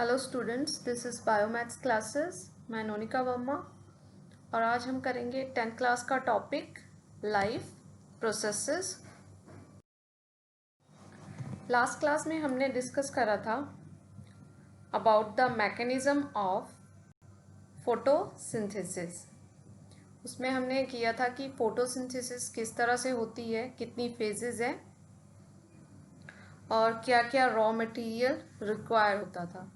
Hello students, this is biomaths classes. मैं नोनिका वर्मा और आज हम करेंगे 10th क्लास का topic life processes. Last class में हमने डिस्कस करा था about the mechanism of photosynthesis. उसमें हमने किया था कि फोटोसिंथेसिस किस तरह से होती है, कितनी फेजेस है और क्या क्या रॉ मटेरियल रिक्वायर होता था।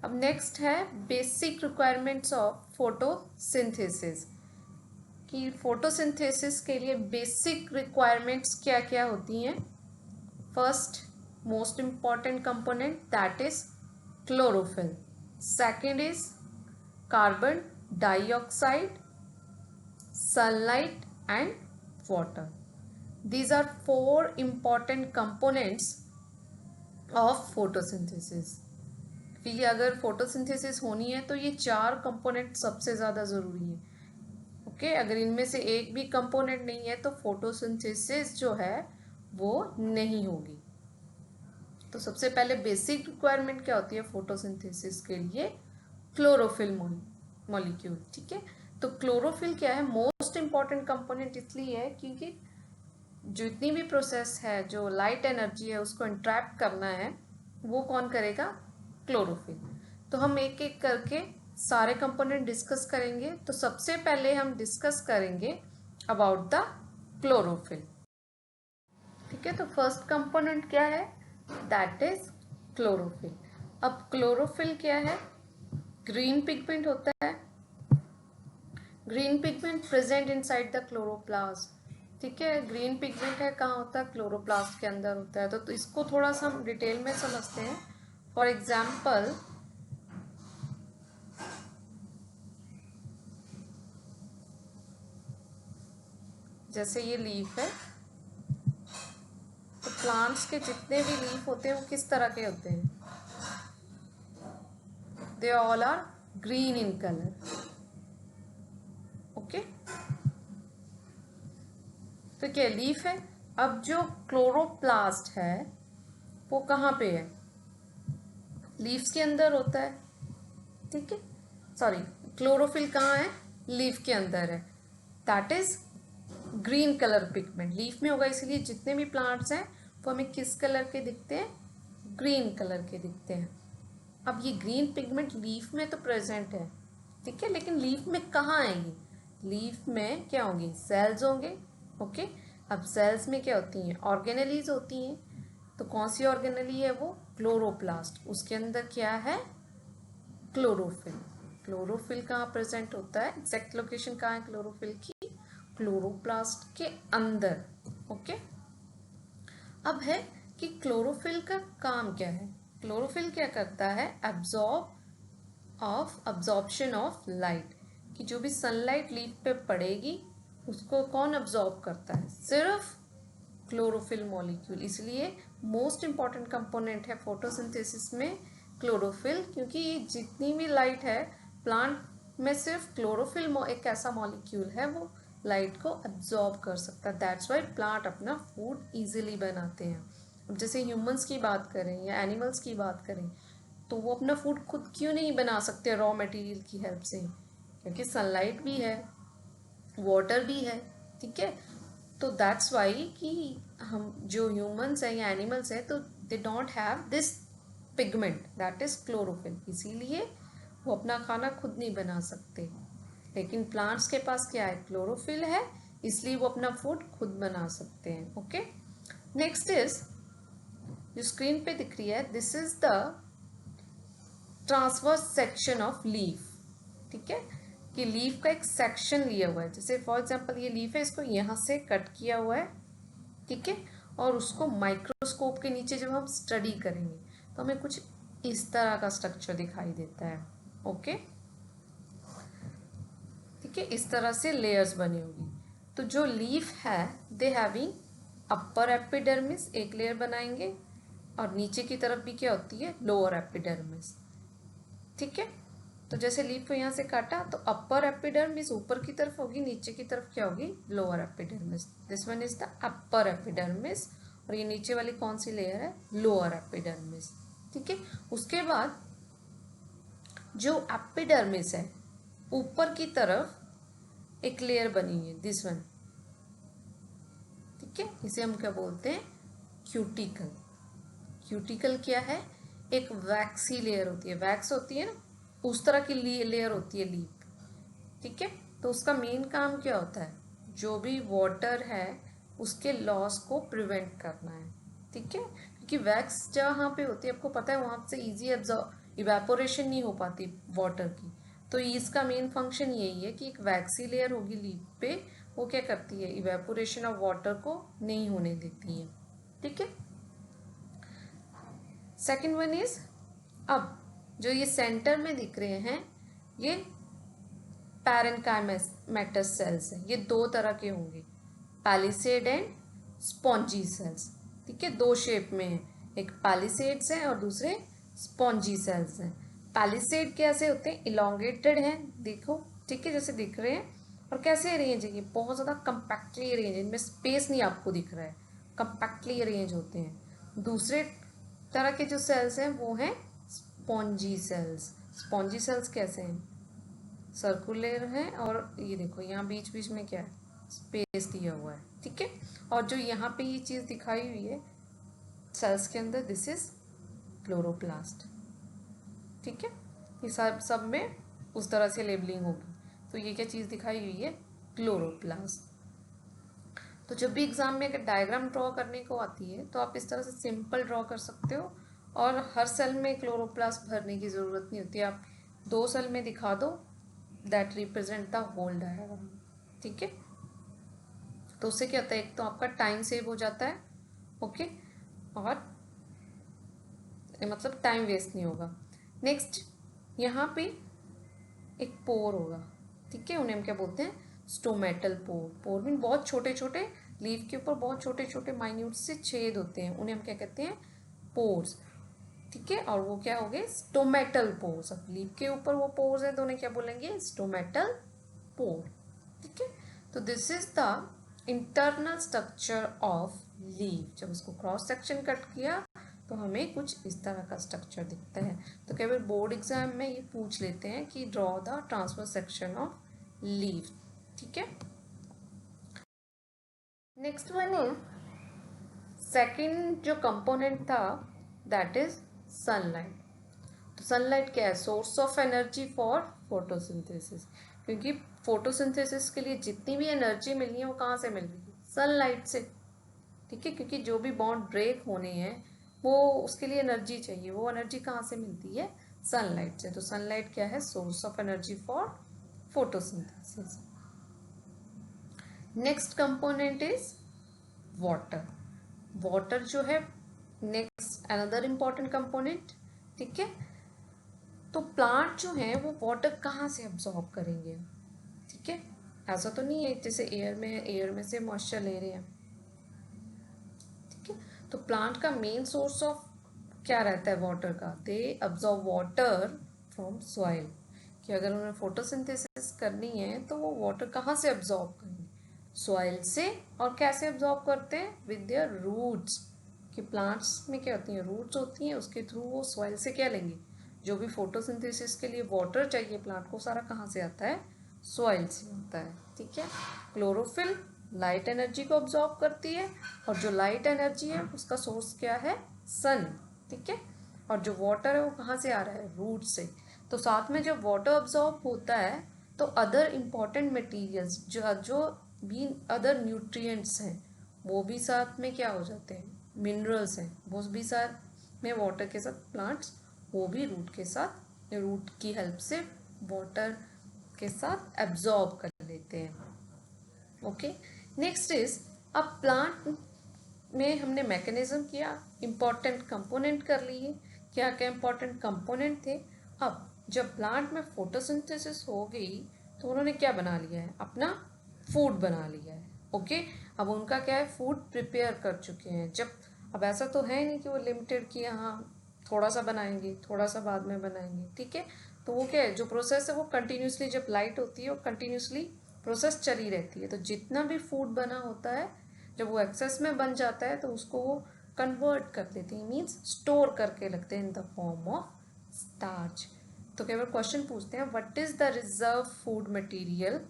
अब नेक्स्ट है बेसिक रिक्वायरमेंट्स ऑफ फोटोसिंथेसिस, कि फोटोसिंथेसिस के लिए बेसिक रिक्वायरमेंट्स क्या क्या होती हैं। First most important component that is chlorophyll, second is carbon dioxide, sunlight and water. These are four important components of photosynthesis. कि अगर फोटोसिंथेसिस होनी है तो ये चार कंपोनेंट सबसे ज़्यादा ज़रूरी है। ओके, अगर इनमें से एक भी कंपोनेंट नहीं है तो फोटोसिंथेसिस जो है वो नहीं होगी। तो सबसे पहले बेसिक रिक्वायरमेंट क्या होती है फोटोसिंथेसिस के लिए? Chlorophyll molecule. ठीक है, तो क्लोरोफिल क्या है? मोस्ट इंपॉर्टेंट कंपोनेंट इसलिए है क्योंकि जितनी भी प्रोसेस है, जो लाइट एनर्जी है उसको इंट्रैप करना है, वो कौन करेगा? क्लोरोफिल। तो हम एक एक करके सारे कंपोनेंट डिस्कस करेंगे। तो सबसे पहले हम डिस्कस करेंगे अबाउट द क्लोरोफिल। ठीक है, तो फर्स्ट कंपोनेंट क्या है? That is chlorophyll. अब क्लोरोफिल क्या है? ग्रीन पिगमेंट होता है। Green pigment present inside the chloroplast. ठीक है, ग्रीन पिगमेंट है कहाँ होता है? क्लोरोप्लास्ट के अंदर होता है। तो इसको थोड़ा सा हम डिटेल में समझते हैं। फॉर एग्जाम्पल, जैसे ये लीफ है, तो प्लांट्स के जितने भी लीफ होते हैं वो किस तरह के होते हैं? They all are green in colour. Okay, तो क्या लीफ है? अब जो क्लोरोप्लास्ट है वो कहाँ पे है? लीव्स के अंदर होता है। ठीक है, सॉरी, क्लोरोफिल कहाँ है? लीफ के अंदर है। That is green colour pigment leaf में होगा, इसीलिए जितने भी प्लांट्स हैं वो हमें किस कलर के दिखते हैं? ग्रीन कलर के दिखते हैं। अब ये ग्रीन पिगमेंट लीफ में तो प्रेजेंट है, ठीक है, लेकिन लीफ में कहाँ आएंगे? लीफ में क्या होंगे? सेल्स होंगे। ओके, अब सेल्स में क्या होती हैं? ऑर्गेनेलीज होती हैं। तो कौन सी ऑर्गेनेली है वो? क्लोरोप्लास्ट। उसके अंदर क्या है? क्लोरोफिल। क्लोरोफिल कहाँ प्रेजेंट होता है? एग्जैक्ट लोकेशन कहाँ है क्लोरोफिल की? क्लोरोप्लास्ट के अंदर। ओके, अब है कि क्लोरोफिल का काम क्या है? क्लोरोफिल क्या करता है? अब्जॉर्प्शन ऑफ लाइट, कि जो भी सनलाइट लीफ पे पड़ेगी उसको कौन अब्जॉर्ब करता है? सिर्फ क्लोरोफिल मॉलिक्यूल। इसलिए मोस्ट इंपॉर्टेंट कंपोनेंट है फोटोसिंथेसिस में क्लोरोफिल, क्योंकि ये जितनी भी लाइट है प्लांट में, सिर्फ क्लोरोफिल एक ऐसा मॉलिक्यूल है वो लाइट को अब्जॉर्ब कर सकता है। दैट्स वाई प्लांट अपना फूड इजीली बनाते हैं। अब जैसे ह्यूमंस की बात करें या एनिमल्स की बात करें, तो वो अपना फूड खुद क्यों नहीं बना सकते रॉ मटेरियल की हेल्प से? क्योंकि सनलाइट भी है, वाटर भी है। ठीक है, तो दैट्स वाई कि हम जो ह्यूमंस हैं या एनिमल्स हैं तो they don't have this pigment that is chlorophyll, इसीलिए वो अपना खाना खुद नहीं बना सकते। लेकिन प्लांट्स के पास क्या है? क्लोरोफिल है, इसलिए वो अपना फूड खुद बना सकते हैं। ओके, नेक्स्ट इज, जो स्क्रीन पे दिख रही है, this is the transverse section of leaf. ठीक है, कि लीफ का एक सेक्शन लिया हुआ है। जैसे फॉर एग्जांपल ये लीफ है, इसको यहाँ से कट किया हुआ है। ठीक है, और उसको माइक्रोस्कोप के नीचे जब हम स्टडी करेंगे तो हमें कुछ इस तरह का स्ट्रक्चर दिखाई देता है। ओके, ठीक है, इस तरह से लेयर्स बनी होगी। तो जो लीफ है दे हैविंग अपर एपिडर्मिस, एक लेयर बनाएंगे, और नीचे की तरफ भी क्या होती है? Lower epidermis. ठीक है, तो जैसे लीफ को यहाँ से काटा तो अपर एपिडर्मिस ऊपर की तरफ होगी, नीचे की तरफ क्या होगी? Lower epidermis. This one is the upper epidermis, और ये नीचे वाली कौन सी लेयर है? Lower epidermis. ठीक है, उसके बाद जो एपिडर्मिस है ऊपर की तरफ एक लेयर बनी है, दिस वन, ठीक है, इसे हम क्या बोलते हैं, क्यूटिकल। क्यूटिकल क्या है, एक वैक्सी लेयर होती है, वैक्स होती है ना, उस तरह की लेयर होती है लीफ, ठीक है। तो उसका मेन काम क्या होता है, जो भी वाटर है उसके लॉस को प्रिवेंट करना है, ठीक है, क्योंकि वैक्स जहाँ पे होती है आपको पता है वहाँ से इजी इवेपोरेशन नहीं हो पाती वाटर की, तो इसका मेन फंक्शन यही है कि एक वैक्सी लेयर होगी लीफ पे, वो क्या करती है, इवेपोरेशन ऑफ वाटर को नहीं होने देती है, ठीक है। सेकेंड वन इज, अब जो ये सेंटर में दिख रहे हैं ये पैरेन्काइमेटस सेल्स हैं, ये दो तरह के होंगे, पैलिसेड एंड स्पॉन्जी सेल्स, ठीक है, दो शेप में है, एक पैलिसेड्स है और दूसरे स्पॉन्जी सेल्स हैं। पैलिसेड कैसे होते हैं, इलोंगेटेड हैं, देखो, ठीक है, जैसे दिख रहे हैं, और कैसे अरेंज है, ये बहुत ज़्यादा कंपैक्टली अरेंज है, इनमें स्पेस नहीं आपको दिख रहा है, कंपैक्टली अरेंज होते हैं। दूसरे तरह के जो सेल्स हैं वो हैं स्पॉन्जी सेल्स। स्पॉन्जी सेल्स कैसे हैं, सर्कुलर है, और ये देखो यहाँ बीच बीच में क्या है, स्पेस दिया हुआ है, ठीक है। और जो यहाँ पे ये चीज़ दिखाई हुई है सेल्स के अंदर, दिस इज क्लोरोप्लास्ट, ठीक है, ये सब में उस तरह से लेबलिंग होगी। तो ये क्या चीज़ दिखाई हुई है, क्लोरोप्लास्ट। तो जब भी एग्जाम में अगर डायग्राम ड्रॉ करने को आती है तो आप इस तरह से सिंपल ड्रॉ कर सकते हो, और हर सेल में क्लोरोप्लास्ट भरने की ज़रूरत नहीं होती, आप 2 सेल में दिखा दो, that represent the whole diagram, ठीक है। तो उससे क्या होता है, एक तो आपका टाइम सेव हो जाता है, ओके, और मतलब टाइम वेस्ट नहीं होगा। नेक्स्ट यहाँ पे एक पोर होगा, ठीक है, उन्हें हम क्या बोलते हैं, स्टोमेटल पोर। पोर मीन बहुत छोटे छोटे, लीफ के ऊपर बहुत छोटे छोटे माइन्यूट से छेद होते हैं, उन्हें हम क्या कहते हैं, पोर्स, ठीक है। और वो क्या हो गए, स्टोमेटल पोर्स। अब लीफ के ऊपर वो पोर्स है तो उन्हें क्या बोलेंगे, स्टोमेटल पोर, ठीक है। तो this is the internal structure of leaf. जब उसको क्रॉस सेक्शन कट किया तो हमें कुछ इस तरह का स्ट्रक्चर दिखता है। तो केवल बोर्ड एग्जाम में ये पूछ लेते हैं कि draw the transverse section of leaf, ठीक है। नेक्स्ट वन इज, सेकंड जो कंपोनेंट था दैट इज सनलाइट। तो सनलाइट क्या है, source of energy for photosynthesis, क्योंकि फोटोसिंथेसिस के लिए जितनी भी एनर्जी मिलनी है वो कहाँ से मिल रही है, सनलाइट से, ठीक है, क्योंकि जो भी बॉन्ड ब्रेक होने हैं वो उसके लिए एनर्जी चाहिए, वो एनर्जी कहाँ से मिलती है, सनलाइट से। तो सनलाइट क्या है, source of energy for photosynthesis. Next component is water. Water जो है नेक्स्ट अनदर इंपॉर्टेंट कंपोनेंट, ठीक है। तो प्लांट जो है वो वाटर कहाँ से अब्सॉर्ब करेंगे, ठीक है, ऐसा तो नहीं है जैसे एयर में है, एयर में से मॉइस्चर ले रहे हैं, ठीक है। तो प्लांट का मेन सोर्स ऑफ क्या रहता है वाटर का, दे अब्सॉर्ब वाटर फ्रॉम सॉइल, कि अगर उन्हें फोटोसिंथेसिस करनी है तो वो वाटर कहाँ से अब्सॉर्ब करेंगे, सॉइल से। और कैसे अब्सॉर्ब करते हैं, विद देयर रूट्स, कि प्लांट्स में क्या होती हैं, रूट्स होती हैं, उसके थ्रू वो सॉइल से क्या लेंगे, जो भी फोटोसिंथेसिस के लिए वाटर चाहिए प्लांट को, सारा कहाँ से आता है, सॉइल से आता है, ठीक है। क्लोरोफिल लाइट एनर्जी को अब्सॉर्ब करती है, और जो लाइट एनर्जी है उसका सोर्स क्या है, सन, ठीक है। और जो वाटर है वो कहाँ से आ रहा है, रूट से। तो साथ में जब वाटर अब्सॉर्ब होता है तो अदर इम्पॉर्टेंट मटेरियल्स जो जो भी अदर न्यूट्रिएंट्स हैं वो भी साथ में क्या हो जाते हैं, मिनरल्स हैं, वो भी साथ में वाटर के साथ प्लांट्स, वो भी रूट के साथ, रूट की हेल्प से वाटर के साथ एब्जॉर्ब कर लेते हैं, ओके। नेक्स्ट इज, अब प्लांट में हमने मैकेनिज्म किया, इम्पॉर्टेंट कंपोनेंट कर लिए, क्या क्या इम्पॉर्टेंट कंपोनेंट थे। अब जब प्लांट में फोटोसिंथेसिस हो गई तो उन्होंने क्या बना लिया है, अपना फूड बना लिया है, ओके। अब उनका क्या है, फूड प्रिपेयर कर चुके हैं। जब अब ऐसा तो है नहीं कि वो लिमिटेड कि हाँ थोड़ा सा बनाएंगे थोड़ा सा बाद में बनाएंगे, ठीक है। तो वो क्या है, जो प्रोसेस है वो कंटिन्यूसली, जब लाइट होती है वो कंटिन्यूसली प्रोसेस चली रहती है। तो जितना भी फूड बना होता है जब वो एक्सेस में बन जाता है तो उसको वो कन्वर्ट कर देते हैं, मीन्स स्टोर करके रखते हैं in the form of starch. तो कई बार क्वेश्चन पूछते हैं what is the reserve food material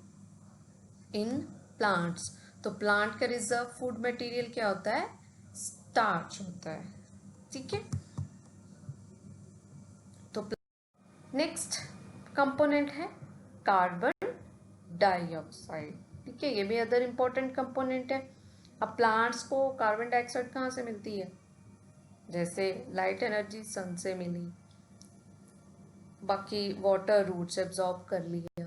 in plants. तो प्लांट का रिजर्व फूड मटेरियल क्या होता है? स्टार्च होता है। ठीक है, तो नेक्स्ट कंपोनेंट है कार्बन डाइऑक्साइड। ठीक है, ये भी अदर इंपॉर्टेंट कंपोनेंट है। अब प्लांट्स को कार्बन डाइऑक्साइड कहाँ से मिलती है? जैसे लाइट एनर्जी सन से मिली, बाकी वाटर रूट से एब्जॉर्ब कर लिया,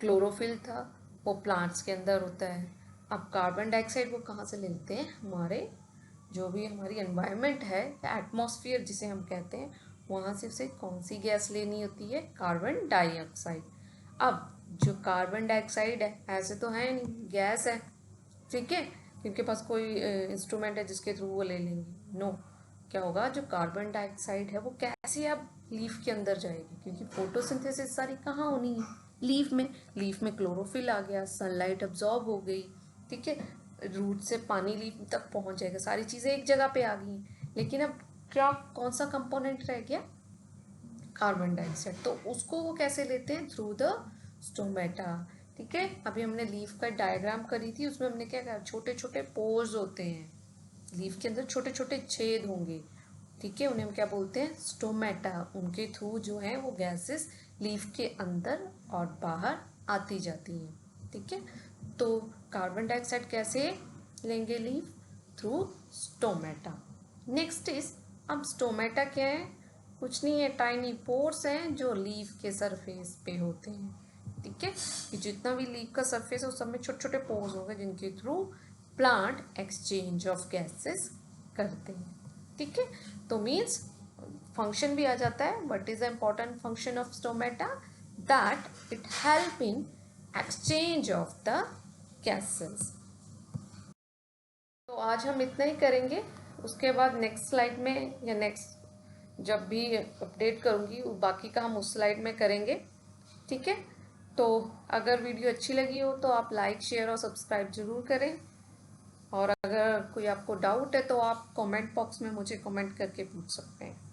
क्लोरोफिल था वो प्लांट्स के अंदर होता है। अब कार्बन डाइऑक्साइड वो कहाँ से लेते हैं? हमारे जो भी हमारी एनवायरनमेंट है, एटमॉस्फेयर जिसे हम कहते हैं, वहाँ से उसे कौन सी गैस लेनी होती है? Carbon dioxide. अब जो कार्बन डाइऑक्साइड है ऐसे तो है नहीं, गैस है। ठीक है, इनके पास कोई इंस्ट्रूमेंट है जिसके थ्रू वो ले लेंगे? नो। क्या होगा, जो कार्बन डाइऑक्साइड है वो कैसे अब लीफ के अंदर जाएगी? क्योंकि फोटोसिंथेसिस सारी कहाँ होनी है? लीफ में। लीफ में क्लोरोफिल आ गया, सनलाइट अब्जॉर्ब हो गई। ठीक है, रूट से पानी लीफ तक पहुंच जाएगा, सारी चीज़ें एक जगह पे आ गई। लेकिन अब क्या, कौन सा कंपोनेंट रह गया? Carbon dioxide. तो उसको वो कैसे लेते हैं? Through the stomata. ठीक है, अभी हमने लीफ का डायग्राम करी थी, उसमें हमने क्या कहा, छोटे छोटे पोर्स होते हैं लीफ के अंदर, छोटे छोटे छेद होंगे। ठीक है, उन्हें हम क्या बोलते हैं? स्टोमेटा। उनके थ्रू जो है वो गैसेस लीफ के अंदर और बाहर आती जाती हैं। ठीक है, तो कार्बन डाइऑक्साइड कैसे लेंगे leaf? Through stomata. Next is, अब स्टोमेटा क्या है? कुछ नहीं है, टाइनी पोर्स हैं जो लीफ के सरफेस पे होते हैं। ठीक है, कि जितना भी लीफ का सरफेस है उस सब में छोटे छोटे पोर्स होंगे जिनके through plant exchange of gases करते हैं। ठीक है, तो मीन्स फंक्शन भी आ जाता है। What is the important function of stomata? That it help in exchange of the gases. तो आज हम इतना ही करेंगे, उसके बाद नेक्स्ट स्लाइड में या नेक्स्ट जब भी अपडेट करूँगी बाकी का हम उस स्लाइड में करेंगे। ठीक है, तो अगर वीडियो अच्छी लगी हो तो आप लाइक, शेयर और सब्सक्राइब ज़रूर करें। और अगर कोई आपको डाउट है तो आप कमेंट बॉक्स में मुझे कमेंट करके पूछ सकते हैं।